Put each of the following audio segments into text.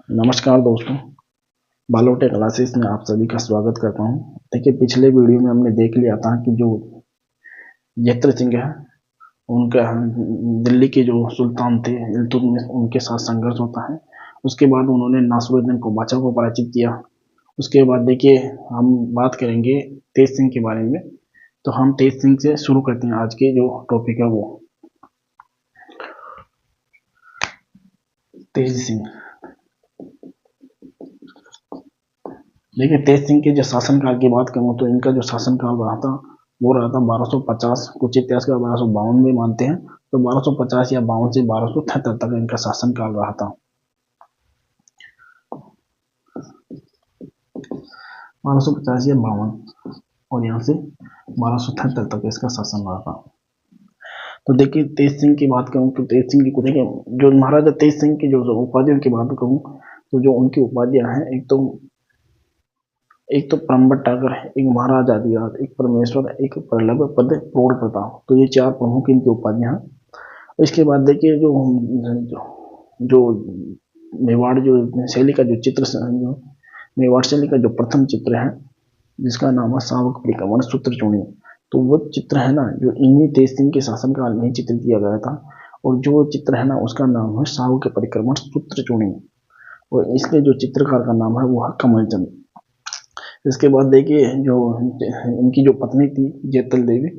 नमस्कार दोस्तों, बालोटे क्लासेस में आप सभी का स्वागत करता हूं। देखिए, पिछले वीडियो में हमने देख लिया था कि जो जत्र सिंह है उनका दिल्ली के जो सुल्तान थे इल्तुतमिश, उनके साथ संघर्ष होता है। उसके बाद उन्होंने नासिरुद्दीन कोबाचा को पराजित किया। उसके बाद देखिए हम बात करेंगे तेज सिंह के बारे में। तो हम तेज सिंह से शुरू करते हैं। आज के जो टॉपिक है वो तेज सिंह। देखिए, तेज सिंह के जो शासनकाल की बात करूँ तो इनका जो शासनकाल रहा था वो रहा था 1250। कुछ इतिहासकार 1252 में मानते हैं, तो 1250 या 52 से 1273 तक इनका शासनकाल रहा था। 1250 या 52 और यहाँ से 1273 तक इसका शासन रहा था। तो देखिए, तेज सिंह की बात करूँ तो तेज सिंह की देखिए, जो महाराजा तेज सिंह की जो उपाधियों की बात करूँ तो जो उनकी उपाधियां हैं, एक तो परम्बट्टाकर है, एक महाराजा अधिराज, एक परमेश्वर, एक प्रलभ पद, प्रौढ़ प्रताप। तो ये चार प्रमुख इनकी उपाधियां हैं। इसके बाद देखिए जो मेवाड़ जो शैली का जो चित्र जो मेवाड़ शैली का जो प्रथम चित्र है जिसका नाम है शावक परिक्रमण सूत्रचूड़ी, तो वो चित्र है ना जो इन्हीं तेज सिंह के शासनकाल में चित्रित किया गया था। और जो चित्र है ना उसका नाम है शावक परिक्रमण सूत्रचूड़ी, और इसके जो चित्रकार का नाम है वो है कमलचंद। इसके बाद देखिए जो इनकी जो पत्नी थी जेतल देवी,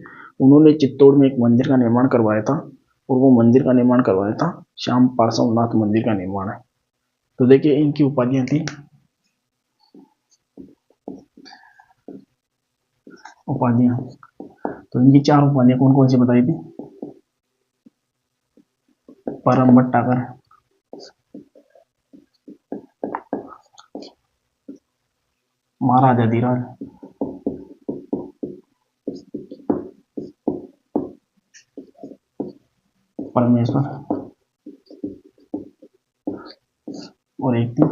उन्होंने चित्तौड़ में एक मंदिर का निर्माण करवाया था, और वो मंदिर का निर्माण करवाया था श्याम पार्श्वनाथ मंदिर का निर्माण है। तो देखिए इनकी उपाधियां थी उपाधियां तो इनकी चार उपाधियां कौन कौन सी बताई थी? परम भट्टाकर, महाराजा धीराज, परमेश्वर, और एक थी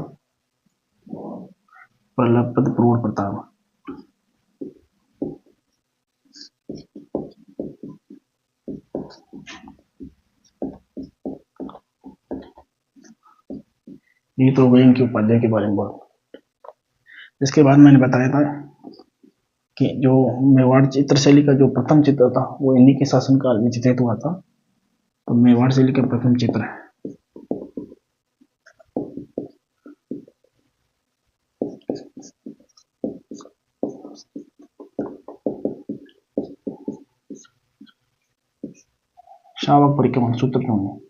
प्रलभपद प्रौढ़ प्रताप। ये तो हो गई इनकी उपाधियों के बारे में बात। इसके बाद मैंने बताया था कि जो मेवाड़ चित्रशैली का जो प्रथम चित्र था वो इन्हीं के शासनकाल में चित्रित हुआ था। तो मेवाड़ शैली का प्रथम चित्र है। शावक परिक्रमण सूत्रचूड़ी।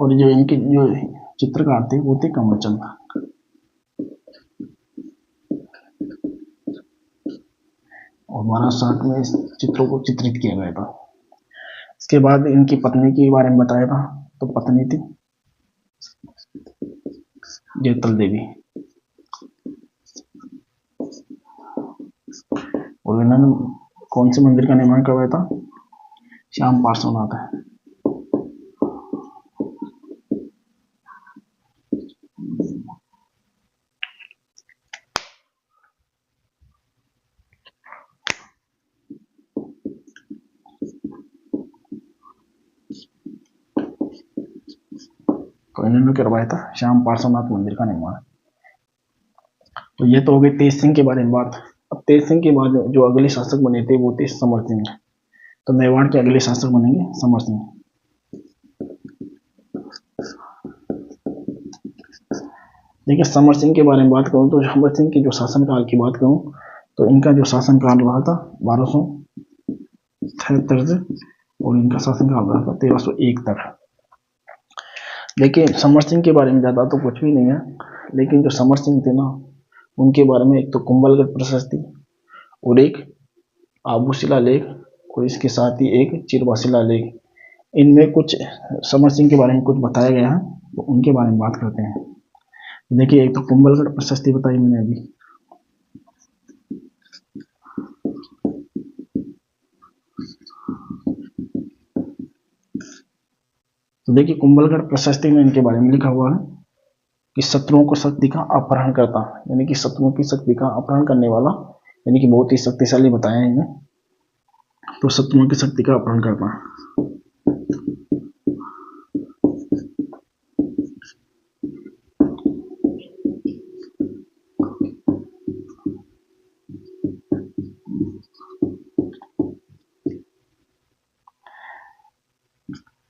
और जो इनके जो चित्रकार थे वो थे कमलचंद। और 1260 में इस चित्रों को चित्रित किया गया था। इसके बाद इनकी पत्नी के बारे में बताया था। तो पत्नी थी जेतल देवी, और इन्होंने कौन से मंदिर का निर्माण करवाया था? श्याम पार्श्वनाथ है। तो इन्होंने करवाया था श्याम पार्श्वनाथ मंदिर का निर्माण। तो ये तो हो गई तेज सिंह के बारे में बात। अब तेज सिंह के बाद जो अगले शासक बने थे वो थे समर सिंह। तो मेवाड़ के अगले शासक बनेंगे समर सिंह। देखिए, समर सिंह के बारे में बात करूं तो समर सिंह के जो शासनकाल की बात करूं तो इनका जो शासनकाल रहा था 1273 से, और इनका शासनकाल रहा था 1301 तक। देखिए, समर सिंह के बारे में ज्यादा तो कुछ भी नहीं है, लेकिन जो समर सिंह थे ना उनके बारे में एक तो कुंभलगढ़ प्रशस्ति, और एक आबू शिला लेख, और इसके साथ ही एक चिरवा शिला लेख, इनमें कुछ समर सिंह के बारे में कुछ बताया गया है, तो उनके बारे में बात करते हैं। देखिए, एक तो कुंभलगढ़ प्रशस्ति बताई मैंने अभी, तो देखिए कुंभलगढ़ प्रशस्ति में इनके बारे में लिखा हुआ है कि शत्रुओं को शक्ति का अपहरण करता, यानी कि शत्रुओं की शक्ति का अपहरण करने वाला, यानी कि बहुत ही शक्तिशाली बताया है इन्हें। तो शत्रुओं की शक्ति का अपहरण करता।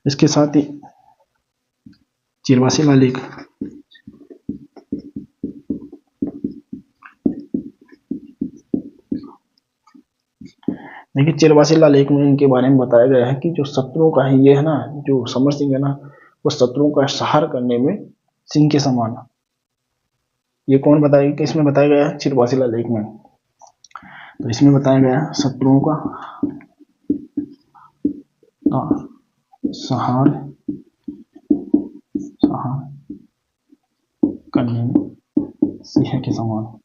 इसके साथ ही चिरवासी लालेक, देखिए चिरवासी लालेक में इनके बारे में बताया गया है कि जो शत्रुओं का है ये है ना, जो समर सिंह है ना, वो शत्रुओं का संहार करने में सिंह के समान। ये कौन बताया कि इसमें बताया गया है चिरवासी लालेक में। तो इसमें बताया गया है शत्रुओं का संहार करने में सिंह के समान।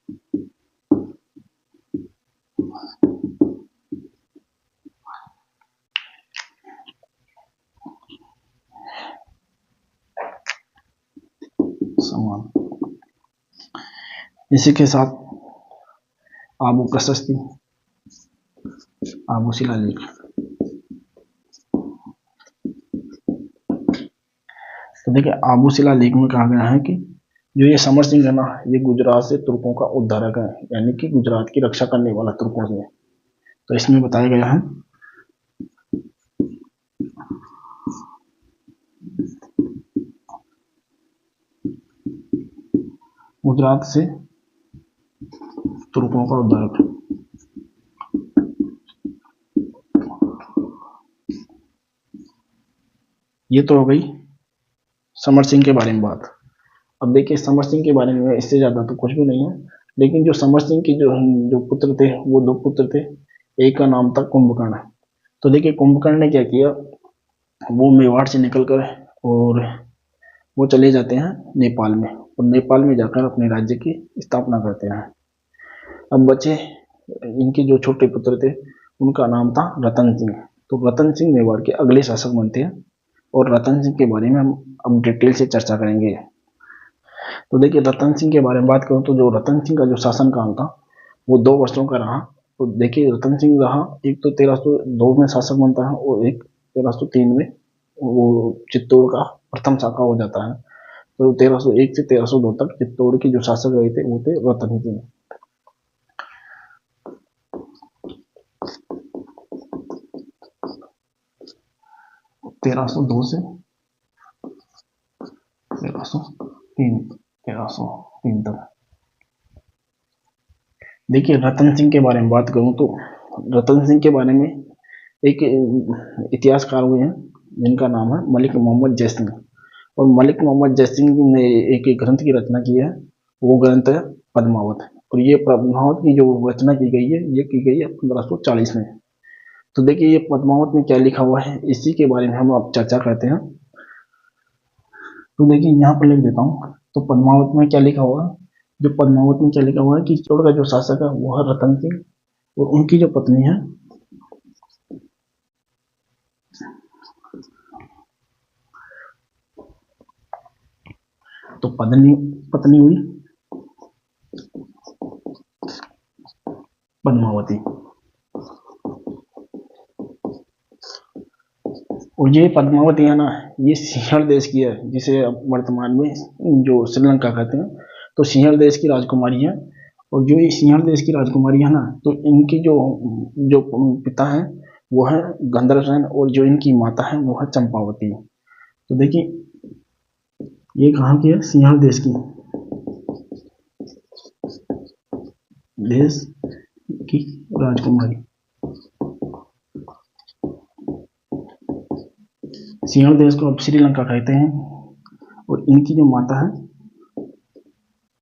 इसी के साथ आबू प्रशस्ति, आबू शिलालेख। तो देखिए आबू शिलालेख में कहा गया है कि जो ये समर सिंह है ना, ये गुजरात से तुर्कों का उद्धारक है, यानी कि गुजरात की रक्षा करने वाला तुर्कों से। तो इसमें बताया गया है गुजरात से तुर्कों का उद्धारक। ये तो हो गई समर सिंह के बारे में बात। अब देखिए समर सिंह के बारे में इससे ज्यादा तो कुछ भी नहीं है, लेकिन जो समर सिंह के जो पुत्र थे वो दो पुत्र थे। एक का नाम था कुंभकर्ण। तो देखिए कुंभकर्ण ने क्या किया, वो मेवाड़ से निकलकर और वो चले जाते हैं नेपाल में, और नेपाल में जाकर अपने राज्य की स्थापना करते हैं। अब बचे इनके जो छोटे पुत्र थे उनका नाम था रतन सिंह। तो रतन सिंह मेवाड़ के अगले शासक बनते हैं, और रतन सिंह के बारे में हम अब डिटेल से चर्चा करेंगे। तो देखिए रतन सिंह के बारे में बात करूं तो जो रतन सिंह का जो शासन काल था वो 2 वर्षों का रहा। तो देखिए रतन सिंह रहा, एक तो 1302 में शासक बनता है और एक 1303 में वो चित्तौड़ का प्रथम शाखा हो जाता है। तो 1301 से 1302 तक चित्तौड़ के जो शासक रहे थे वो थे रतन सिंह। 1302 से 1303 तक। देखिए रतन सिंह के बारे में बात करूं तो रतन सिंह के बारे में एक इतिहासकार हुए हैं जिनका नाम है मलिक मोहम्मद जयसिंह। और मलिक मोहम्मद जयसिंह ने एक ग्रंथ की रचना की है, वो ग्रंथ है पद्मावत। और ये पद्मावत की जो रचना की गई है ये की गई है 1540 में। तो देखिए ये पद्मावत में क्या लिखा हुआ है इसी के बारे में हम अब चर्चा करते हैं। तो देखिए यहाँ पर लिख देता हूँ। तो पद्मावत में क्या लिखा हुआ है, जो पद्मावत में क्या लिखा हुआ है कि चित्तौड़ का जो शासक है वो है रतन सिंह, और उनकी जो पत्नी है तो पत्नी हुई पद्मावती। और ये पद्मावती है ना, ये सिंहल देश की है, जिसे वर्तमान में जो श्रीलंका कहते हैं। तो सिंहल देश की राजकुमारी है। और जो ये सिंहल देश की राजकुमारी है ना, तो इनकी जो जो पिता है वो है गंधर्वसेन, और जो इनकी माता है वो है चंपावती। तो देखिए ये कहाँ की है, सिंहल देश की, देश की राजकुमारी। सिंहल देश को अब श्रीलंका कहते हैं। और इनकी जो माता है,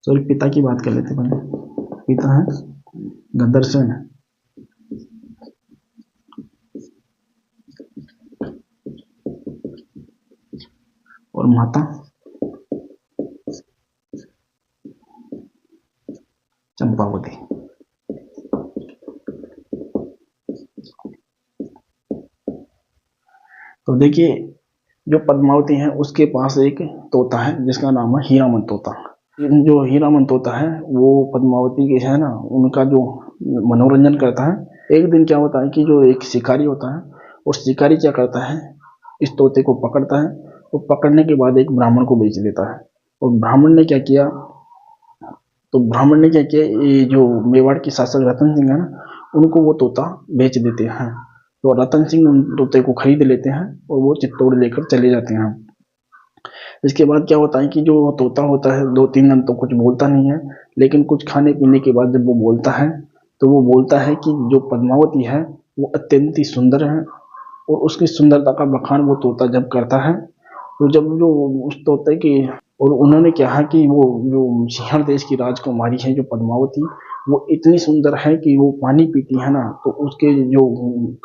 सॉरी पिता की बात कर लेते पहले, पिता है गंधर्वसेन और माता चंपावती। तो देखिए जो पद्मावती है उसके पास एक तोता है जिसका नाम है हीरामन तोता। जो हीरामन तोता है वो पद्मावती के है ना उनका जो मनोरंजन करता है। एक दिन क्या होता है कि जो एक शिकारी होता है, और शिकारी क्या करता है, इस तोते को पकड़ता है। तो पकड़ने के बाद एक ब्राह्मण को बेच देता है। और ब्राह्मण ने क्या किया, ये जो मेवाड़ के शासक रतन सिंह है ना, उनको वो तोता बेच देते हैं। तो रतन सिंह उन तोते को खरीद लेते हैं और वो चित्तौड़ लेकर चले जाते हैं। इसके बाद क्या होता है कि जो तोता होता है 2-3 दिन तो कुछ बोलता नहीं है, लेकिन कुछ खाने पीने के बाद जब वो बोलता है तो वो बोलता है कि जो पद्मावती है वो अत्यंत ही सुंदर है। और उसकी सुंदरता का बखान वो तोता जब करता है, तो जब जो उस तोते की, और उन्होंने कहा कि वो जो सिंहण देश की राजकुमारी है जो पद्मावती, वो इतनी सुंदर है कि वो पानी पीती है ना तो उसके जो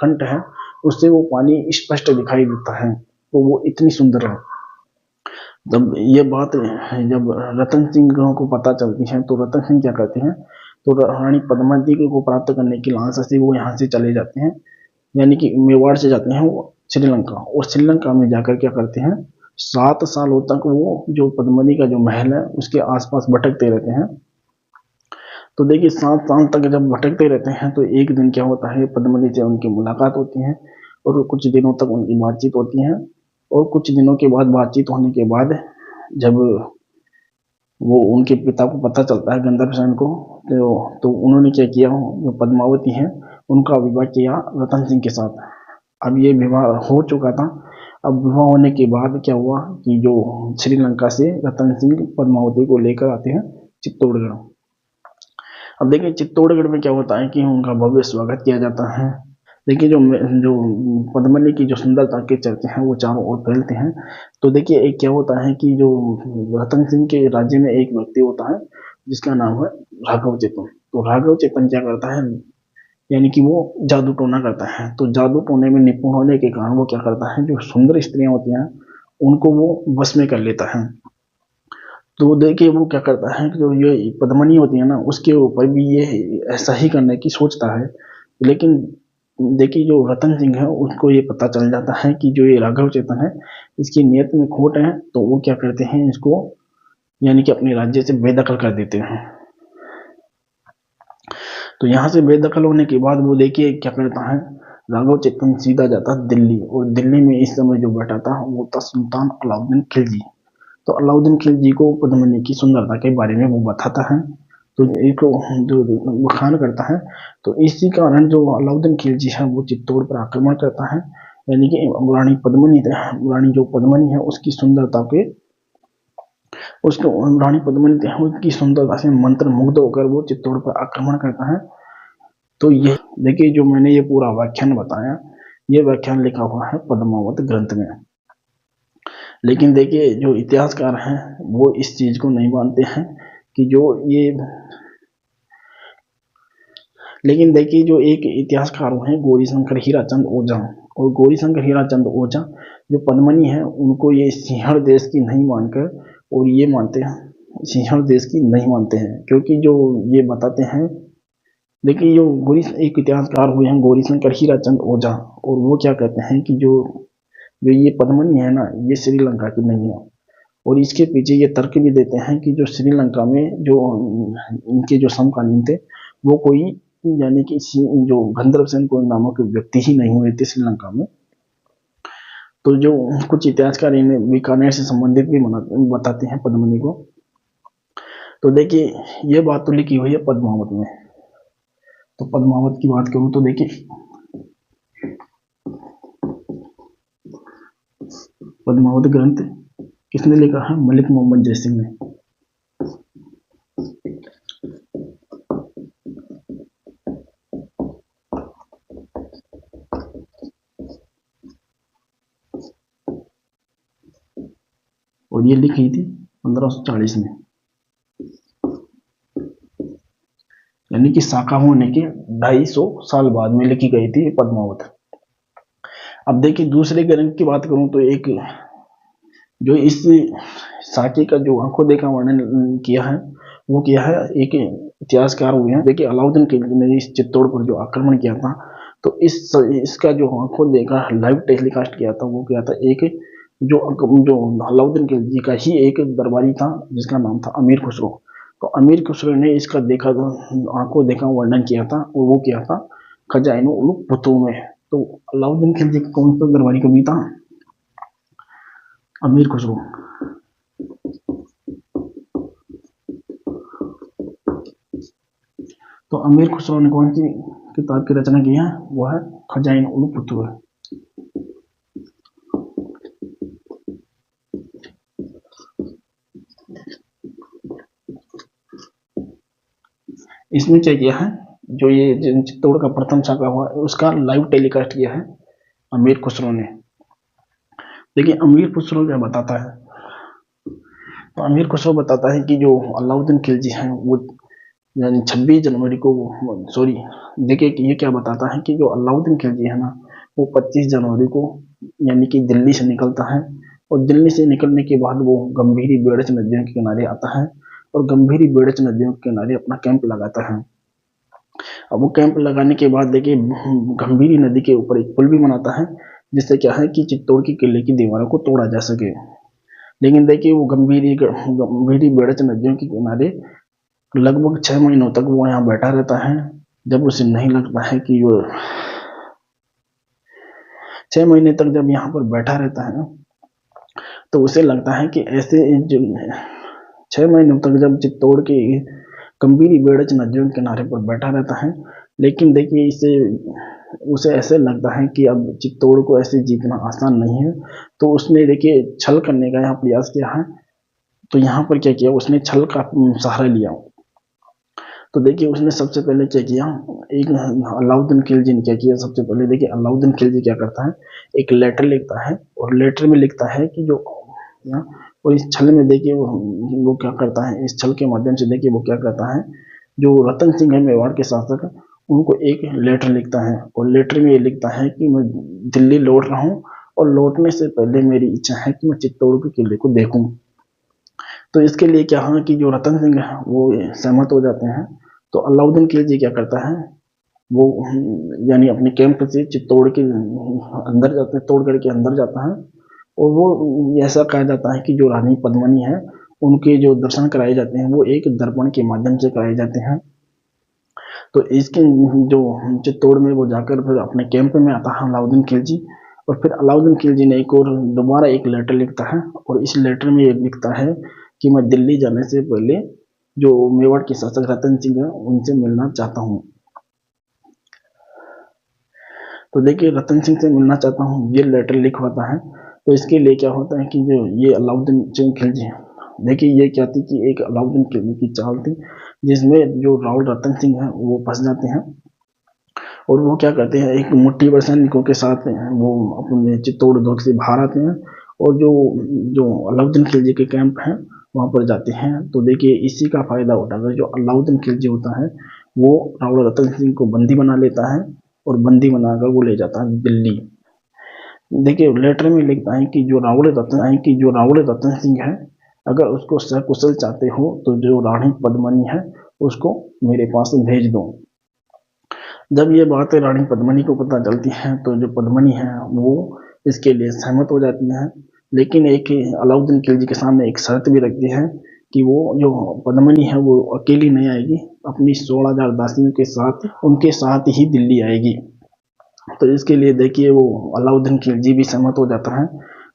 कंठ है उससे वो पानी स्पष्ट दिखाई देता है। तो वो इतनी सुंदर है। जब ये बात जब रतन सिंह को पता चलती है तो रतन सिंह क्या करते हैं, तो रानी पद्मावती को प्राप्त करने की लालसा से वो यहाँ से चले जाते हैं, यानी कि मेवाड़ से जाते हैं वो श्रीलंका। और श्रीलंका में जाकर क्या करते हैं, 7 सालों तक वो जो पद्मिनी का जो महल है उसके आसपास भटकते रहते हैं। तो देखिए 7 साल तक जब भटकते रहते हैं तो एक दिन क्या होता है, पद्मिनी से उनकी मुलाकात होती है और कुछ दिनों तक उनकी बातचीत होती है। और कुछ दिनों के बाद बातचीत होने के बाद जब वो उनके पिता को पता चलता है गंधर्व सेन को, तो उन्होंने क्या किया, जो पद्मावती है उनका विवाह किया रतन सिंह के साथ। अब ये विवाह हो चुका था। अब विवाह होने के बाद क्या हुआ कि जो श्रीलंका से रतन सिंह पद्मावती को लेकर आते हैं चित्तौड़गढ़। अब देखिए चित्तौड़गढ़ में क्या होता है कि उनका भव्य स्वागत किया जाता है। देखिए जो पद्मिनी की जो सुंदरता के चर्चे हैं वो चारों ओर फैलते हैं। तो देखिए एक क्या होता है कि जो रतन सिंह के राज्य में एक व्यक्ति होता है जिसका नाम है राघव चेतन। तो राघव चेतन क्या करता है, यानी कि वो जादू टोना करता है। तो जादू टोने में निपुण होने के कारण वो क्या करता है, जो सुंदर स्त्रियां होती हैं उनको वो वश में कर लेता है। तो देखिए वो क्या करता है कि जो ये पद्मिनी होती है ना उसके ऊपर भी ये ऐसा ही करने की सोचता है। लेकिन देखिए जो रतन सिंह है उसको ये पता चल जाता है कि जो ये राघव चेतन है इसकी नीयत में खोट है। तो वो क्या करते हैं, इसको यानी कि अपने राज्य से बेदखल कर देते हैं। तो यहाँ से बेदखल होने के बाद वो देखिए क्या करता है, राघव चेतन सीधा जाता है दिल्ली। और दिल्ली में इस समय जो बैठा था वो था सुल्तान अलाउद्दीन खिलजी। तो अलाउद्दीन खिलजी को पद्मिनी की सुंदरता के बारे में वो बताता है, तो एक जो बखान करता है। तो इसी कारण जो अलाउद्दीन खिलजी है वो चित्तौड़ पर आक्रमण करता है, यानी कि रानी जो पद्मिनी है उसकी सुंदरता के उसको रानी पद्मिनी है उसकी सुंदरता से मंत्र मुग्ध होकर वो चित्तौड़ पर आक्रमण करता है। तो ये देखिए जो मैंने ये पूरा व्याख्यान बताया, ये व्याख्यान लिखा हुआ है पद्मावत ग्रंथ में। लेकिन देखिए जो इतिहासकार हैं वो इस चीज को नहीं मानते हैं कि जो ये, लेकिन देखिए जो एक इतिहासकार हैं गौरीशंकर हीराचंद ओझा, और गौरीशंकर हीराचंद ओझा जो पद्मिनी है उनको ये सिंहड़ देश की नहीं मानकर, और ये मानते हैं सिंहड़ देश की नहीं मानते हैं, क्योंकि जो ये बताते हैं। देखिए जो गौरी एक इतिहासकार हुए हैं गौरीशंकर हीराचंद ओझा, और वो क्या कहते हैं कि जो जो ये पद्मिनी है ना ये श्रीलंका की नहीं है। और इसके पीछे ये तर्क भी देते हैं कि जो श्रीलंका में जो इनके जो समकालीन थे वो कोई, यानी कि जो गंधर्व सेन कोई नामक व्यक्ति ही नहीं हुए थे श्रीलंका में। तो जो कुछ इतिहासकार इन्हें बीकानेर से संबंधित भी बताते हैं पद्मिनी को। तो देखिए ये बात तो लिखी हुई है पद्मावत में। तो पद्मावत की बात करूं तो देखिए पद्मावत ग्रंथ किसने लिखा है, मलिक मोहम्मद जयसिंह ने। और ये लिखी थी 1540 में, यानी कि शाखा होने के 250 साल बाद में लिखी गई थी पद्मावत। अब देखिए दूसरे ग्रंथ की बात करूं तो एक जो इस साके का जो आंखों देखा वर्णन किया है वो किया है एक इतिहासकार हुए हैं। देखिए अलाउद्दीन खिलजी ने इस चित्तौड़ पर जो आक्रमण किया था, तो इसका जो आंखों देखा लाइव टेलीकास्ट किया था वो किया था एक जो अलाउद्दीन खिलजी का ही एक दरबारी था जिसका नाम था अमीर खुसरो। तो अमीर खुसरो ने इसका देखा, आंखों देखा वर्णन किया था, और वो किया था खजाइन उल फतूह में। तो अलाउद्दीन खिलजी का कौन सा दरबारी कवि था? अमीर खुसरो। तो अमीर खुसरो ने कौन सी किताब की रचना की है? वो है खजाइन उल फतूह। इसमें क्या किया है, जो ये चित्तौड़ का प्रथम छापा हुआ है उसका लाइव टेलीकास्ट किया है अमीर खुसरो ने। देखिए अमीर खुसरो क्या बताता है, तो अमीर खुसरो बताता है कि जो अलाउद्दीन खिलजी हैं वो यानी 26 जनवरी को, सॉरी, देखिए कि ये क्या बताता है कि जो अलाउद्दीन खिलजी है ना, वो 25 जनवरी को यानी कि दिल्ली से निकलता है, और दिल्ली से निकलने के बाद वो गंभीरी बेड़च नदियों के किनारे आता है, और गंभीरी बेड़च नदियों के किनारे अपना कैंप लगाता है। अब वो कैंप लगाने के बाद देखिए गंभीरी नदी के ऊपर एक पुल भी बनाता है, जिससे क्या है कि चित्तौड़ के किले की दीवारों को तोड़ा जा सके। लेकिन देखिए वो गंभीरी बेड़च नदियों के किनारे लगभग 6 महीनों तक वो यहाँ बैठा रहता है। जब उसे नहीं लगता है कि वो 6 महीने तक जब यहाँ पर बैठा रहता है, तो उसे लगता है कि ऐसे जो 6 महीनों तक जब चित्तौड़ की गंभीरी बेड़च नदियों के किनारे पर बैठा रहता है, लेकिन देखिए इसे उसे ऐसे लगता है कि अब चित्तौड़ को ऐसे जीतना आसान नहीं है। तो उसने देखिए छल करने का यहाँ प्रयास किया है। तो यहाँ पर क्या किया, उसने छल का सहारा लिया। तो देखिए उसने सबसे पहले क्या किया, एक अलाउद्दीन खिलजी ने क्या किया, सबसे पहले देखिए अलाउद्दीन खिलजी क्या करता है, एक लेटर लिखता है, और लेटर में लिखता है कि जो, और इस छल में देखिए वो क्या करता है, इस छल के माध्यम से देखिए वो क्या करता है, जो रतन सिंह है मेवाड़ के शासक, उनको एक लेटर लिखता है, और लेटर में ये लिखता है कि मैं दिल्ली लौट रहा हूँ, और लौटने से पहले मेरी इच्छा है कि मैं चित्तौड़ के किले को देखूं। तो इसके लिए क्या है कि जो रतन सिंह है वो सहमत हो जाते हैं। तो अलाउद्दीन खिलजी क्या करता है, वो यानी अपने कैंप से चित्तौड़ के अंदर जाता है, चित्तौड़गढ़ के अंदर जाता है, और वो ऐसा कहा जाता है कि जो रानी पद्मनी है उनके जो दर्शन कराए जाते हैं वो एक दर्पण के माध्यम से कराए जाते हैं। तो इसके जो चित्तौड़ में वो जाकर फिर अपने कैंप में आता है अलाउद्दीन खिलजी, और फिर अलाउद्दीन खिलजी ने एक और दोबारा एक लेटर लिखता है, और इस लेटर में ये लिखता है कि मैं दिल्ली जाने से पहले जो मेवाड़ के शासक रतन सिंह है उनसे मिलना चाहता हूँ। तो देखिए रतन सिंह से मिलना चाहता हूँ ये लेटर लिखवाता है। तो इसके लिए क्या होता है कि जो ये अलाउद्दीन सिंह खिलजी है, देखिए ये क्या थी कि एक अलाउद्दीन खिलजी की चाल थी, जिसमें जो राव रतन सिंह है वो फंस जाते हैं, और वो क्या करते हैं, एक मुट्ठी भर सैनिकों के साथ वो अपने चित्तौड़ दुर्ग से बाहर आते हैं, और जो जो अलाउद्दीन खिलजी के कैंप हैं वहाँ पर जाते हैं। तो देखिए इसी का फायदा उठाकर जो अलाउद्दीन खिलजी होता है वो राव रतन सिंह को बंदी बना लेता है, और बंदी बनाकर वो ले जाता है दिल्ली। देखिए लेटर में लिखता है कि जो रावल रतन सिंह है, अगर उसको सकुशल चाहते हो तो जो रानी पद्मनी है उसको मेरे पास भेज दो। जब ये बात रानी पद्मनी को पता चलती है तो जो पद्मनी है वो इसके लिए सहमत हो जाती है, लेकिन एक अलाउद्दीन खिलजी के सामने एक शर्त भी रखती है कि वो जो पद्मनी है वो अकेली नहीं आएगी, अपनी 16,000 दासियों के साथ उनके साथ ही दिल्ली आएगी। तो इसके लिए देखिए वो अलाउद्दीन खिलजी भी सहमत हो जाता है।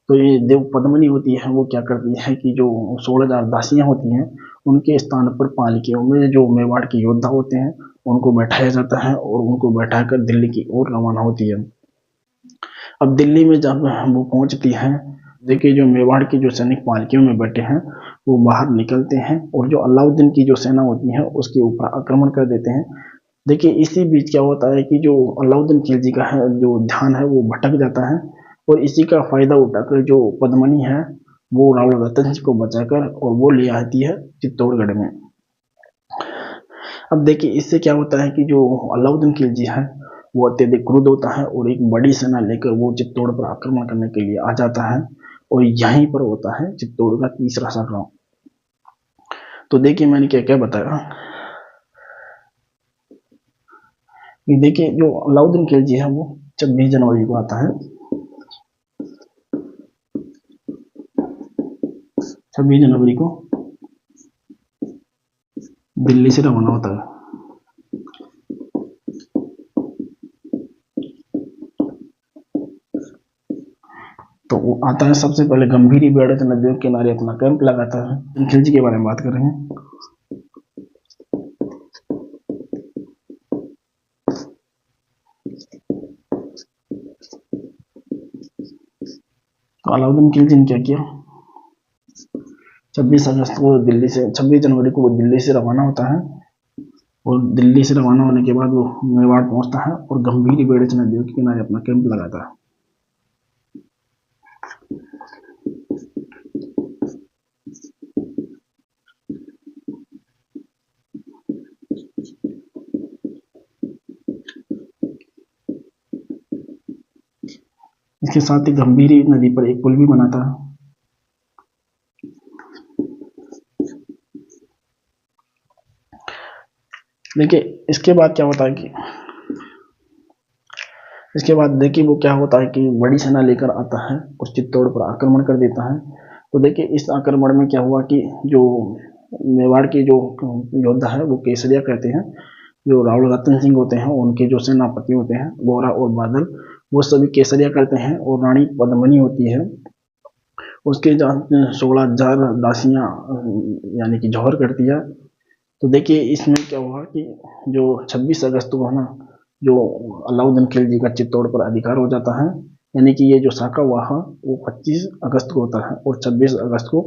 तो ये जो पद्मनी होती है वो क्या करती है कि जो 16,000 दासियां होती हैं उनके स्थान पर पालकियों में जो मेवाड़ के योद्धा होते हैं उनको बैठाया जाता है, और उनको बैठाकर दिल्ली की ओर रवाना होती है। अब दिल्ली में जब वो पहुंचती है, देखिए जो मेवाड़ की जो सैनिक पालकियों में बैठे हैं वो बाहर निकलते हैं, और जो अलाउद्दीन की जो सेना होती है उसके ऊपर आक्रमण कर देते हैं। देखिए इसी बीच क्या होता है कि जो अलाउद्दीन खिलजी का है जो ध्यान है वो भटक जाता है, और इसी का फायदा उठाकर जो पद्मनी है वो रावण रतन सिंह को बचाकर और वो ले आती है चित्तौड़गढ़ में। अब देखिए इससे क्या होता है कि जो अलाउद्दीन खिलजी है वो अत्यधिक क्रुद्ध होता है, और एक बड़ी सेना लेकर वो चित्तौड़ पर आक्रमण करने के लिए आ जाता है, और यहीं पर होता है चित्तौड़ का तीसरा संग्राम। तो देखिए मैंने क्या क्या बताया कि देखिए जो अलाउद्दीन खिलजी है वो 26 जनवरी को आता है, 26 जनवरी को दिल्ली से रवाना होता है। तो वो आता है सबसे पहले गंभीरी बेड़च नदियों के किनारे अपना कैंप लगाता है। खिलजी के बारे में बात कर रहे हैं। तो अलाउद्दीन खिलजी ने क्या किया, 26 जनवरी को वो दिल्ली से रवाना होता है और दिल्ली से रवाना होने के बाद वो मेवाड़ पहुंचता है और गंभीरी बेड़च नदियों के किनारे अपना कैंप लगाता है। इसके साथ ही गंभीरी नदी पर एक पुल भी बनाता है। देखिए इसके बाद क्या होता है कि इसके बाद देखिए वो क्या होता है कि बड़ी सेना लेकर आता है और चित्तौड़ पर आक्रमण कर देता है। तो देखिए इस आक्रमण में क्या हुआ कि जो मेवाड़ के जो योद्धा है वो केसरिया कहते हैं, जो रावल रतन सिंह होते हैं उनके जो सेनापति होते हैं गोरा और बादल, वो सभी केसरिया करते हैं और रानी पद्मनी होती है उसके 16,000 दासियां यानी कि जौहर करती है। तो देखिए इसमें क्या हुआ कि जो 26 अगस्त को है ना, जो अलाउद्दीन खिलजी का चित्तौड़ पर अधिकार हो जाता है, यानी कि ये जो साकावाह वो 25 अगस्त को होता है और 26 अगस्त को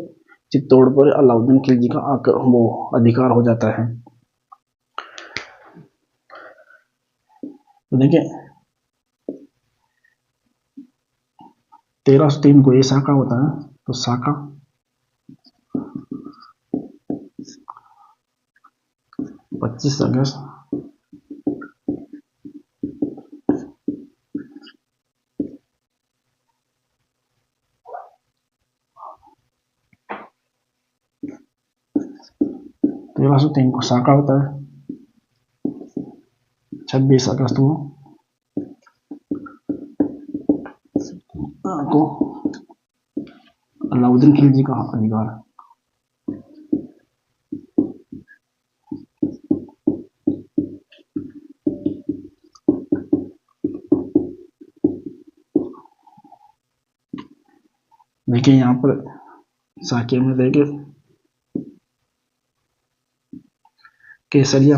चित्तौड़ पर अलाउद्दीन खिलजी का वो अधिकार हो जाता है। तो देखिए 1303 को ये साका होता है, तो साका 25 अगस्त को साका होता है, 26 अगस्त को अलाउद्दीन खिलजी का अधिकार। देखिए यहाँ पर साके में देखिए केसरिया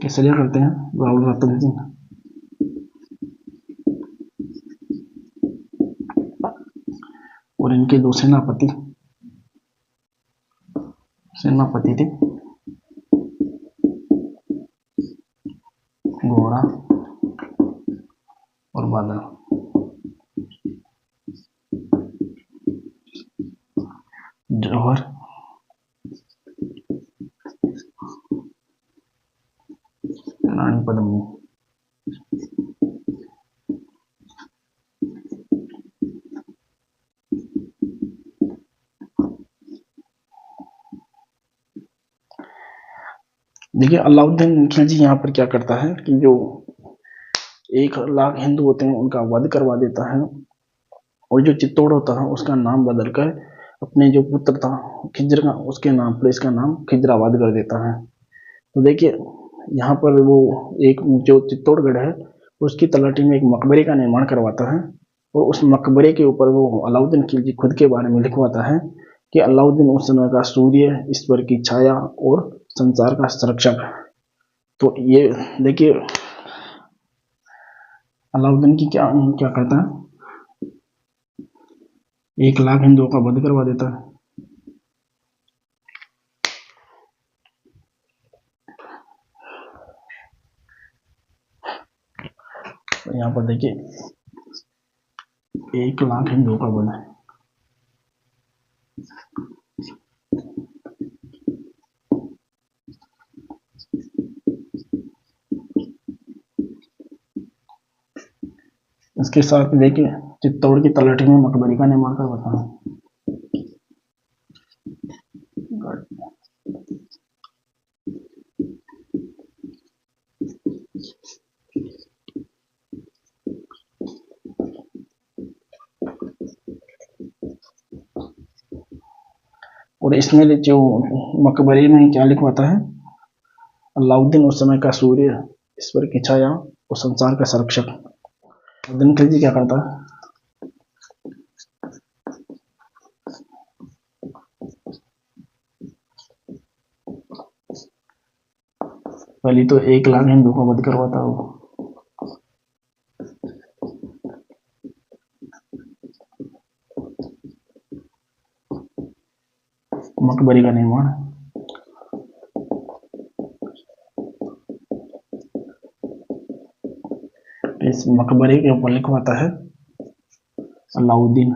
केसरिया करते हैं रावल रतन सिंह और इनके दो सेनापति थे घोड़ा और बादल। जौहर रानी पद्मिनी। देखिए अलाउद्दीन खिलजी यहाँ पर क्या करता है कि जो 1 लाख हिंदू होते हैं उनका वध करवा देता है और जो चित्तौड़ होता है उसका नाम बदलकर अपने जो पुत्र था खिज्र का उसके नाम पर इसका नाम खिजराबाद कर देता है। तो देखिए यहाँ पर वो एक जो चित्तौड़गढ़ है उसकी तलहटी में एक मकबरे का निर्माण करवाता है और उस मकबरे के ऊपर वो अलाउद्दीन खिलजी खुद के बारे में लिखवाता है कि अलाउद्दीन उस समय का सूर्य, ईश्वर की छाया और संसार का संरक्षक। तो ये देखिए अलाउद्दीन की क्या क्या कहता है, 1 लाख हिंदुओं का वध करवा देता है। तो यहाँ पर देखिए 1 लाख हिंदुओं का वध है। इसके साथ देखिए चित्तौड़ की तलहटी में मकबरी का निर्माण करवाता है। और इसमें जो मकबरे में क्या लिखवाता है, अलाउद्दीन उस समय का सूर्य, ईश्वर की छाया और संसार का संरक्षक। अलाउद्दीन खिलजी क्या करता है, पहले तो 1 लाख हिंदू को वध करवाता हो, मकबरी का निर्माण। इस मकबरे के ऊपर लिखवाता है अलाउद्दीन।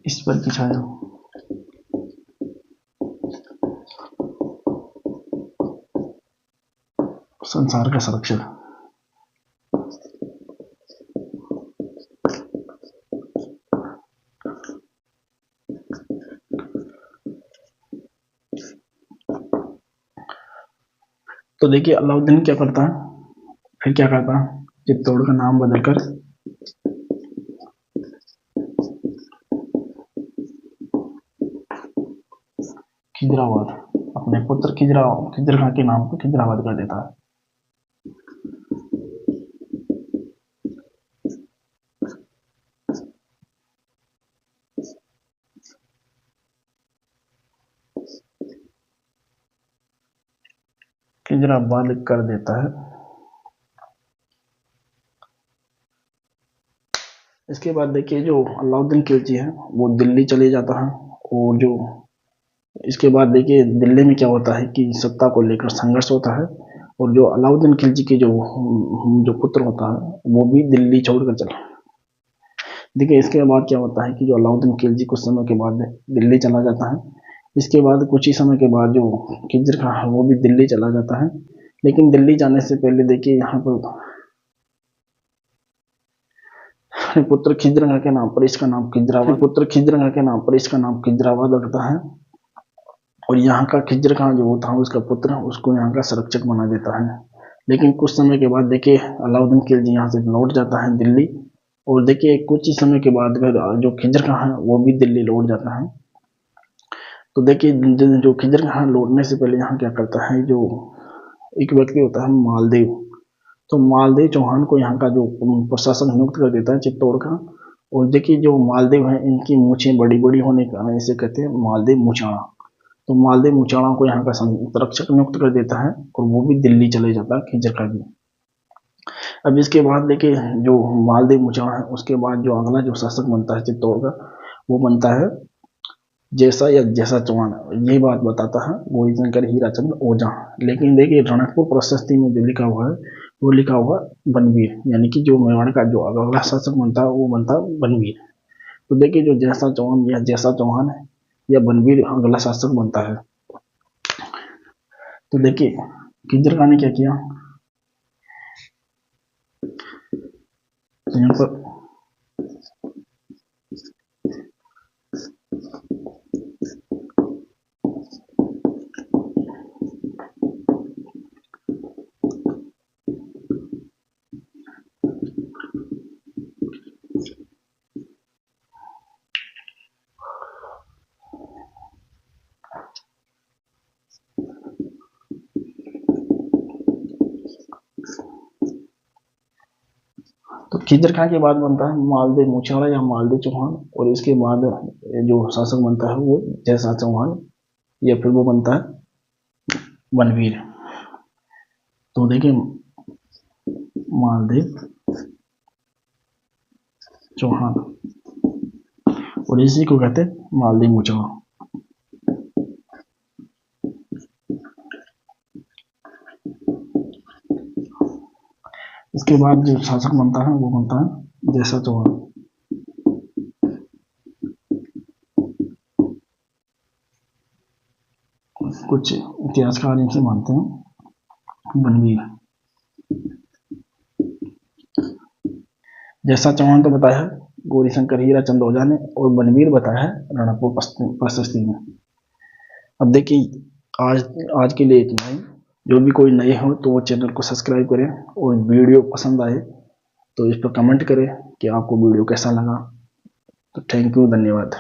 ईश्वर की छाया, संसार का संरक्षक। तो देखिए अलाउद्दीन क्या करता है, फिर क्या करता है, चित्तौड़ का नाम बदलकर खिजराबाद, अपने पुत्र खिजर खां के नाम पर खिजराबाद कर देता है। खिजराबाद कर देता है। इसके बाद देखिए जो अलाउद्दीन खिलजी है वो दिल्ली चले जाता है, और जो इसके बाद देखिए दिल्ली में क्या होता है कि सत्ता को लेकर संघर्ष होता है, और जो अलाउद्दीन खिलजी के जो पुत्र होता है वो भी दिल्ली छोड़कर चला। देखिए इसके बाद क्या होता है कि जो अलाउद्दीन खिलजी कुछ समय के बाद दिल्ली चला जाता है। इसके बाद कुछ ही समय के बाद जो खिज्र खां है वो भी दिल्ली चला जाता है, लेकिन दिल्ली जाने से पहले देखिए यहाँ पर पुत्र खिज्र खां के नाम पर इसका नाम खिजराबाद, पुत्र खिज्र खां के नाम पर इसका नाम खिजराबाद रखता है, और यहाँ का खिज्र खां जो था उसका पुत्र उसको यहाँ का संरक्षक बना देता है। लेकिन कुछ समय के बाद देखिए अलाउद्दीन खिलजी यहाँ से लौट जाता है दिल्ली, और देखिए कुछ ही समय के बाद फिर जो खिज्र खां है वो भी दिल्ली लौट जाता है। तो देखिए जो खिज्र खां लौटने से पहले यहाँ क्या करता है, जो एक व्यक्ति होता है मालदेव, तो मालदेव चौहान को यहाँ का जो प्रशासन नियुक्त कर देता है चित्तौड़ का। और देखिए जो मालदेव है इनकी मूछें बड़ी बड़ी होने के कारण इसे कहते हैं मालदेव मुचाणा। तो मालदेव मुचाणा को यहाँ का संरक्षक नियुक्त कर देता है, और वो भी दिल्ली चले जाता है खिज्र खां भी। अब इसके बाद देखिए जो मालदेव मुचाणा है उसके बाद जो अगला जो शासक बनता है चित्तौड़ का वो बनता है जैसा चौहान। ये बात बताता है गौरीशंकर हीराचंद ओझा। लेकिन देखिए रणकपुर प्रशस्ति में जो लिखा हुआ है वो लिखा हुआ बनवीर, यानी कि जो मेवाड़ का जो अगला शासक बनता है वो बनता है बनवीर। तो देखिए जो जैसा चौहान है या बनवीर अगला शासक बनता है। तो देखिए खिज्र खां ने क्या किया, तो यहाँ पर तो खिज्र खां के बाद बनता है मालदेव मुचाणा या मालदेव चौहान, और इसके बाद जो शासक बनता है वो जैसा चौहान या फिर वो बनता है बनवीर। तो देखिए मालदेव चौहान, और इसी को कहते हैं मालदेव मुचाणा। इसके बाद जो शासक बनता है वो बनता है जैसा चौहान। कुछ इतिहासकार इनसे मानते हैं बनवीर। जैसा चौहान तो बताया गौरीशंकर हीराचंद ओझा ने और बनवीर बताया है रणपुर प्रशस्ति में। अब देखिए आज के लिए इतना ही। जो भी कोई नए हो तो वो चैनल को सब्सक्राइब करें और वीडियो पसंद आए तो इस पर कमेंट करें कि आपको वीडियो कैसा लगा। तो थैंक यू, धन्यवाद।